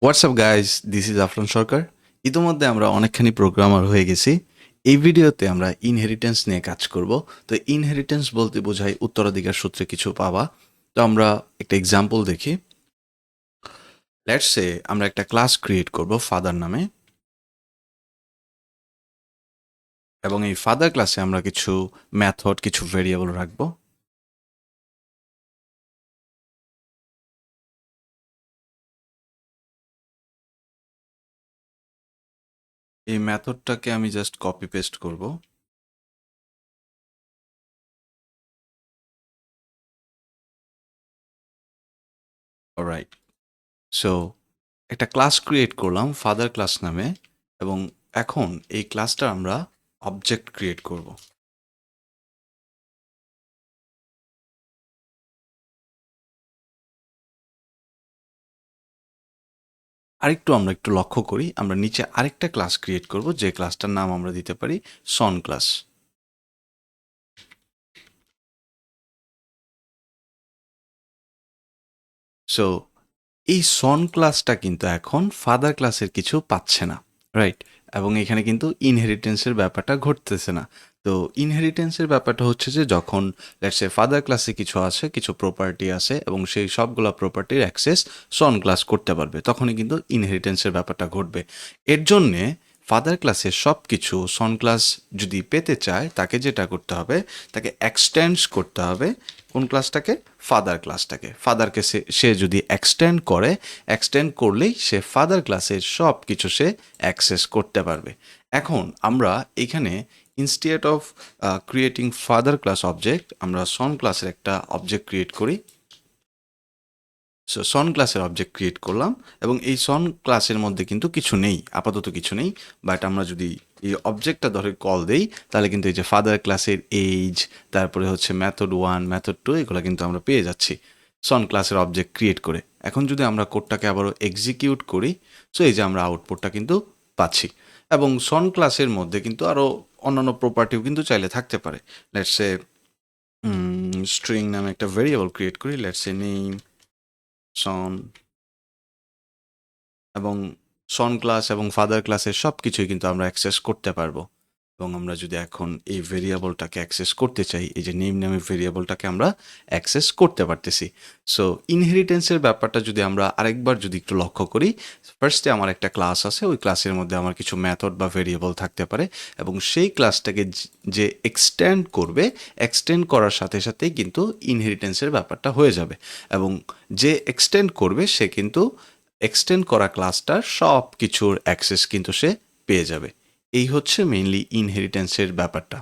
WhatsApp guys, this is Afran Sarkar. ইতোমধ্যে আমরা অনেকখানি প্রোগ্রামার হয়ে গেছি। এই ভিডিওতে আমরা ইনহেরিটেন্স নিয়ে কাজ করব। তো ইনহেরিটেন্স বলতে বোঝায় উত্তরাধিকার সূত্রে কিছু পাওয়া। তো আমরা একটা এক্সাম্পল দেখি। লেটস সে আমরা একটা ক্লাস ক্রিয়েট করব ফাদার নামে, এবং এই ফাদার ক্লাসে আমরা কিছু মেথড, কিছু ভেরিয়েবল রাখবো। এই মেথডটাকে আমি জাস্ট কপি পেস্ট করব। অলরাইট, সো একটা ক্লাস ক্রিয়েট করলাম ফাদার ক্লাস নামে, এবং এখন এই ক্লাসটা আমরা অবজেক্ট ক্রিয়েট করব। আরেকটু আমরা একটু লক্ষ্য করি, আমরা নিচে আরেকটা ক্লাস ক্রিয়েট করব, যে ক্লাসটার নাম আমরা দিতে পারি সন ক্লাস। সো এই সন ক্লাসটা কিন্তু এখন ফাদার ক্লাসের কিছু পাচ্ছে না, রাইট? এবং এখানে কিন্তু ইনহেরিটেন্সের ব্যাপারটা ঘটতেছে না। তো ইনহেরিটেন্সের ব্যাপারটা হচ্ছে যে যখন লেটস সে ফাদার ক্লাসে কিছু আছে, কিছু প্রপার্টি আছে, এবং সেই সবগুলা প্রপার্টির অ্যাক্সেস সন ক্লাস করতে পারবে, তখনই কিন্তু ইনহেরিটেন্সের ব্যাপারটা ঘটবে। এর জন্যে ফাদার ক্লাসের সব কিছু সন ক্লাস যদি পেতে চায়, তাকে যেটা করতে হবে, তাকে এক্সটেন্ড করতে হবে। কোন ক্লাসটাকে? ফাদার ক্লাসটাকে। ফাদারকে সে যদি এক্সটেন্ড করে, এক্সটেন্ড করলেই সে ফাদার ক্লাসের সব কিছু সে অ্যাক্সেস করতে পারবে। এখন আমরা এখানে instead of creating father class object, আমরা সন ক্লাসের একটা অবজেক্ট ক্রিয়েট করি। সো সন ক্লাসের অবজেক্ট ক্রিয়েট করলাম, এবং এই সন ক্লাসের মধ্যে কিন্তু কিছু নেই, আপাতত কিছু নেই। বাট আমরা যদি এই অবজেক্টটা ধরে কল দেই, তাহলে কিন্তু এই যে ফাদার ক্লাসের এজ, তারপরে হচ্ছে মেথড 1, মেথড 2, এগুলো কিন্তু আমরা পেয়ে যাচ্ছি সন ক্লাসের অবজেক্ট ক্রিয়েট করে। এখন যদি আমরা কোডটাকে আবারও এক্সিকিউট করি, সো এই যে আমরা আউটপুটটা কিন্তু পাচ্ছি। এবং সন ক্লাসের মধ্যে কিন্তু আরও অন্যান্য প্রপার্টিও কিন্তু চাইলে থাকতে পারে। লেটস সে স্ট্রিং নামে একটা ভেরিয়েবল ক্রিয়েট করি, লেটস সে নেম সন, এবং সন ক্লাস এবং ফাদার ক্লাসের সব কিছুই কিন্তু আমরা অ্যাক্সেস করতে পারবো। এবং আমরা যদি এখন এই ভেরিয়েবলটাকে অ্যাক্সেস করতে চাই, এই যে নেম নামে ভেরিয়েবলটাকে আমরা অ্যাক্সেস করতে পারতেছি। সো ইনহেরিটেন্সের ব্যাপারটা যদি আমরা আরেকবার যদি একটু লক্ষ্য করি, ফার্স্টে আমার একটা ক্লাস আছে, ওই ক্লাসের মধ্যে আমার কিছু মেথড বা ভেরিয়েবল থাকতে পারে, এবং সেই ক্লাসটাকে যে এক্সটেন্ড করবে, এক্সটেন্ড করার সাথে সাথেই কিন্তু ইনহেরিটেন্সের ব্যাপারটা হয়ে যাবে। এবং যে এক্সটেন্ড করবে সে কিন্তু এক্সটেন্ড করা ক্লাসটার সব কিছুর অ্যাক্সেস কিন্তু সে পেয়ে যাবে। এই হচ্ছে মেইনলি ইনহেরিটেন্সের ব্যাপারটা।